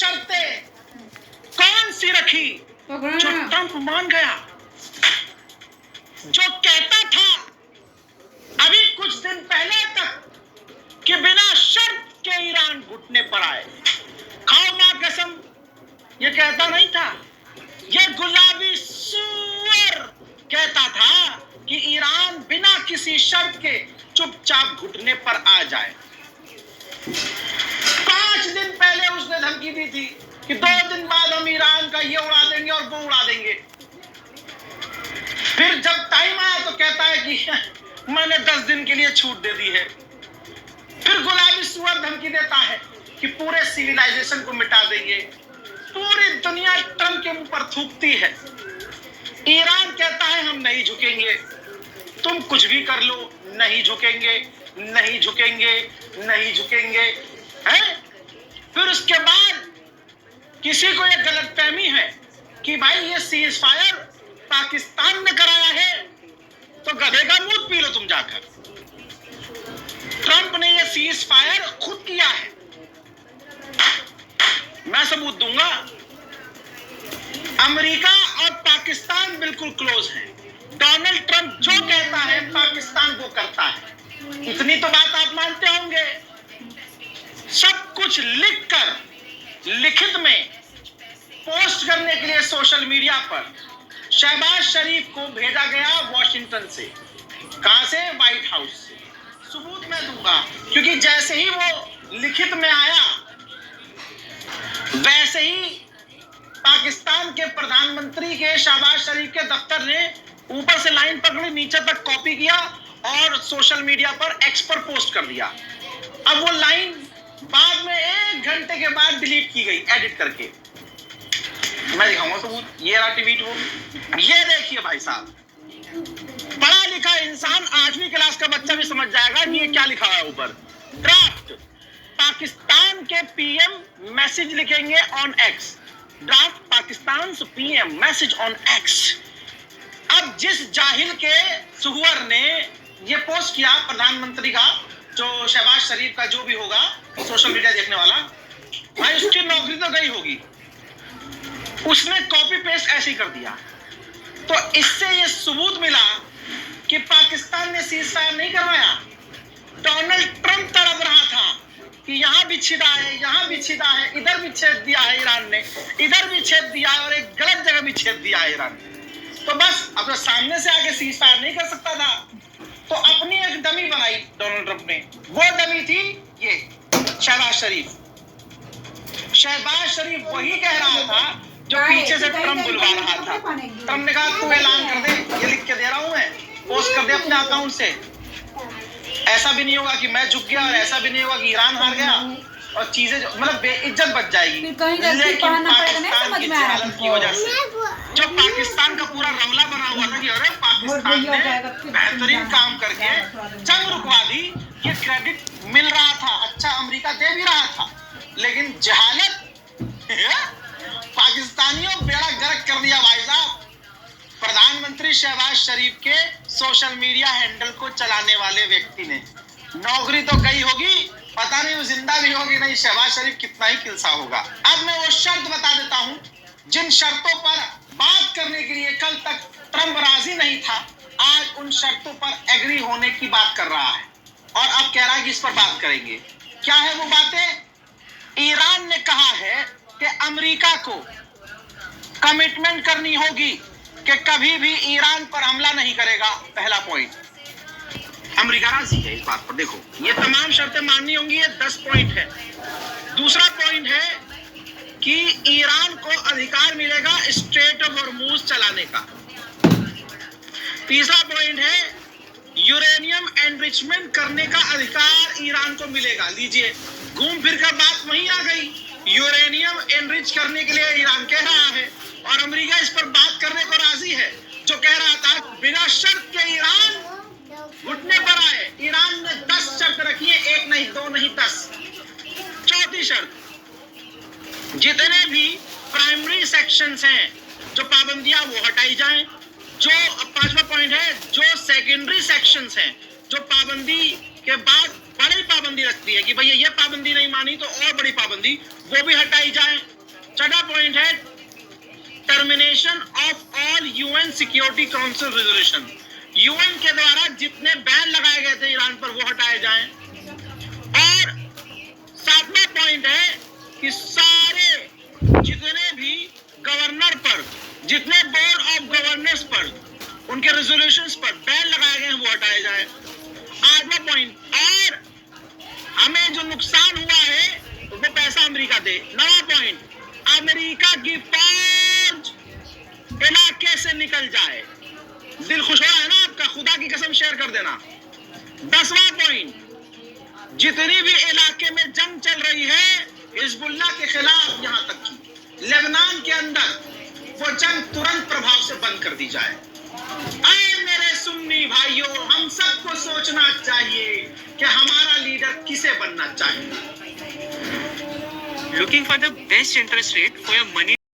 शर्तें कौन सी रखी जो ट्रंप मान गया, जो कहता था अभी कुछ दिन पहले तक कि बिना शर्त के ईरान घुटने पर आए। खाओ मां कसम, ये कहता नहीं था, ये गुलाबी सूअर कहता था कि ईरान बिना किसी शर्त के चुपचाप घुटने पर आ जाए। 5 दिन पहले उसने धमकी दी थी कि 2 दिन बाद हम ईरान का ये उड़ा देंगे और वो उड़ा देंगे। फिर जब टाइम आया तो कहता है कि मैंने 10 दिन के लिए छूट दे दी है। फिर गुलाबी सूअर धमकी देता है कि पूरे सिविलाइजेशन को मिटा देंगे। पूरी दुनिया ट्रंप के मुंह पर थूकती है। ईरान कहता है हम नहीं झुकेंगे, तुम कुछ भी कर लो, नहीं झुकेंगे, नहीं झुकेंगे, नहीं झुकेंगे। हैं? फिर उसके बाद किसी को यह गलतफहमी है कि भाई ये सीज फायर पाकिस्तान ने कराया है, तो गधे का मूत पी लो तुम जाकर। ट्रंप ने यह सीज फायर खुद किया है, मैं सबूत दूंगा। अमेरिका और पाकिस्तान बिल्कुल क्लोज हैं। डोनाल्ड ट्रंप जो कहता है पाकिस्तान वो करता है। इतनी तो बात आप मानते होंगे। सब कुछ लिखकर लिखित में पोस्ट करने के लिए सोशल मीडिया पर शहबाज शरीफ को भेजा गया वॉशिंगटन से। कहां से? व्हाइट हाउस से। सबूत मैं दूंगा, क्योंकि जैसे ही वो लिखित में आया वैसे ही पाकिस्तान के प्रधानमंत्री के शहबाज शरीफ के दफ्तर ने ऊपर से लाइन पकड़ी, नीचे तक कॉपी किया और सोशल मीडिया पर एक्स पर पोस्ट कर दिया। अब वो लाइन बाद में 1 घंटे के बाद डिलीट की गई एडिट करके। मैं दिखाऊंगा सबूत। ये रहा ट्वीट, वो ये देखिए भाई साहब, पढ़ा लिखा इंसान 8वीं क्लास का बच्चा भी समझ जाएगा कि ये क्या लिखा है ऊपर। ड्राफ्ट पाकिस्तान के पीएम मैसेज लिखेंगे on x. Draft Pakistan PM message on x. अब जिस जाहिल के सुहुर ने ये पोस्ट किया प्रधानमंत्री का, जो शहबाज शरीफ का जो भी होगा सोशल मीडिया देखने वाला, भाई उसकी नौकरी तो गई होगी। उसने कॉपी पेस्ट ऐसे ही कर दिया। तो इससे ये सबूत मिला कि पाकिस्तान ने सीज फायर नहीं करवाया। डोनाल्ड ट्रंप तड़प रहा था कि यहां भी छिदा है, यहां भी छिदा है, इधर भी छेद दिया है ईरान ने, इधर भी छेद दिया है और एक गलत जगह भी छेद दिया है ईरान ने। तो बस अब सामने से आके सीज फायर नहीं कर सकता था, तो अपनी एक डमी बनाई डोनाल्ड ट्रंप ने। वो डमी थी ये शहबाज शरीफ। शहबाज शरीफ वही कह रहा था जो पीछे से ट्रंप बुलवा रहा था। ट्रंप ने कहा तू ऐलान कर दे, ये लिख के दे रहा हूं मैं, पोस्ट कर दे अपने अकाउंट से। ऐसा भी नहीं होगा कि मैं झुक गया और ऐसा भी नहीं होगा कि ईरान हार गया और चीजें मतलब बेइज्जत बच जाएगी। लेकिन पाकिस्तान की जहालत की वजह से जो पाकिस्तान का पूरा रमला बना हुआ था कि अरे पाकिस्तान ने बेहतरीन काम करके जंग रुकवा दी, ये क्रेडिट मिल रहा था, अच्छा अमेरिका दे भी रहा था, लेकिन जहालत पाकिस्तानियों बेड़ा गर्क कर दिया भाई साहब। प्रधानमंत्री शहबाज शरीफ के सोशल मीडिया हैंडल को चलाने वाले व्यक्ति ने। नौकरी तो गई होगी, पता नहीं वो जिंदा भी होगी नहीं, शहबाज शरीफ कितना ही किलसा होगा। अब मैं वो शर्त बता देता हूं जिन शर्तों पर बात करने के लिए कल तक ट्रंप राजी नहीं था, आज उन शर्तों पर एग्री होने की बात कर रहा है और अब कह रहा है कि इस पर बात करेंगे। क्या है वो बातें? ईरान ने कहा है कि अमेरिका को कमिटमेंट करनी होगी कि कभी भी ईरान पर हमला नहीं करेगा। पहला पॉइंट, अमेरिका राजी है इस बात पर। देखो ये तमाम शर्तें माननी होंगी, ये 10 पॉइंट है। दूसरा पॉइंट है कि ईरान को अधिकार मिलेगा स्ट्रेट ऑफ हॉर्मुज चलाने का। तीसरा पॉइंट है यूरेनियम एनरिचमेंट करने का अधिकार ईरान को मिलेगा। लीजिए घूम फिर कर बात वहीं आ गई, यूरेनियम एनरिच करने के लिए ईरान कह रहा है और अमेरिका इस पर बात करने को राजी है। जो कह रहा था बिना शर्त के ईरान घुटने पर आए, ईरान ने 10 शर्त रखी है, 1 नहीं 2 नहीं 10। चौथी शर्त, जितने भी प्राइमरी सेक्शंस हैं जो पाबंदियां वो हटाई जाएं। जो पांचवा पॉइंट है, जो सेकेंडरी सेक्शंस हैं जो पाबंदी के बाद बड़ी पाबंदी रखती है कि भैया ये पाबंदी नहीं मानी तो और बड़ी पाबंदी, वो भी हटाई जाए। छठा पॉइंट है termination of all UN security council resolution. UN के द्वारा जितने बैन लगाए गए थे ईरान पर वो हटाए जाएं। और सातवां पॉइंट है कि सारे जितने भी गवर्नर पर, जितने बोर्ड ऑफ गवर्नर्स पर, उनके रेजोल्यूशंस पर बैन लगाए गए हैं वो हटाए जाए। आठवां पॉइंट, और हमें जो नुकसान हुआ है वो पैसा अमेरिका दे। नवा पॉइंट, अमेरिका की फौज इलाके से निकल जाए। दिल खुश हो रहा है ना आपका? खुदा की कसम शेयर कर देना। 10वां पॉइंट, जितनी भी इलाके में जंग चल रही है हिजबुल्लाह के खिलाफ, यहां तक की लेबनान के अंदर, वो जंग तुरंत प्रभाव से बंद कर दी जाए। आए मेरे सुन्नी भाइयों, हम सबको सोचना चाहिए कि हमारा लीडर किसे बनना चाहिए। Looking for the best interest rate for your money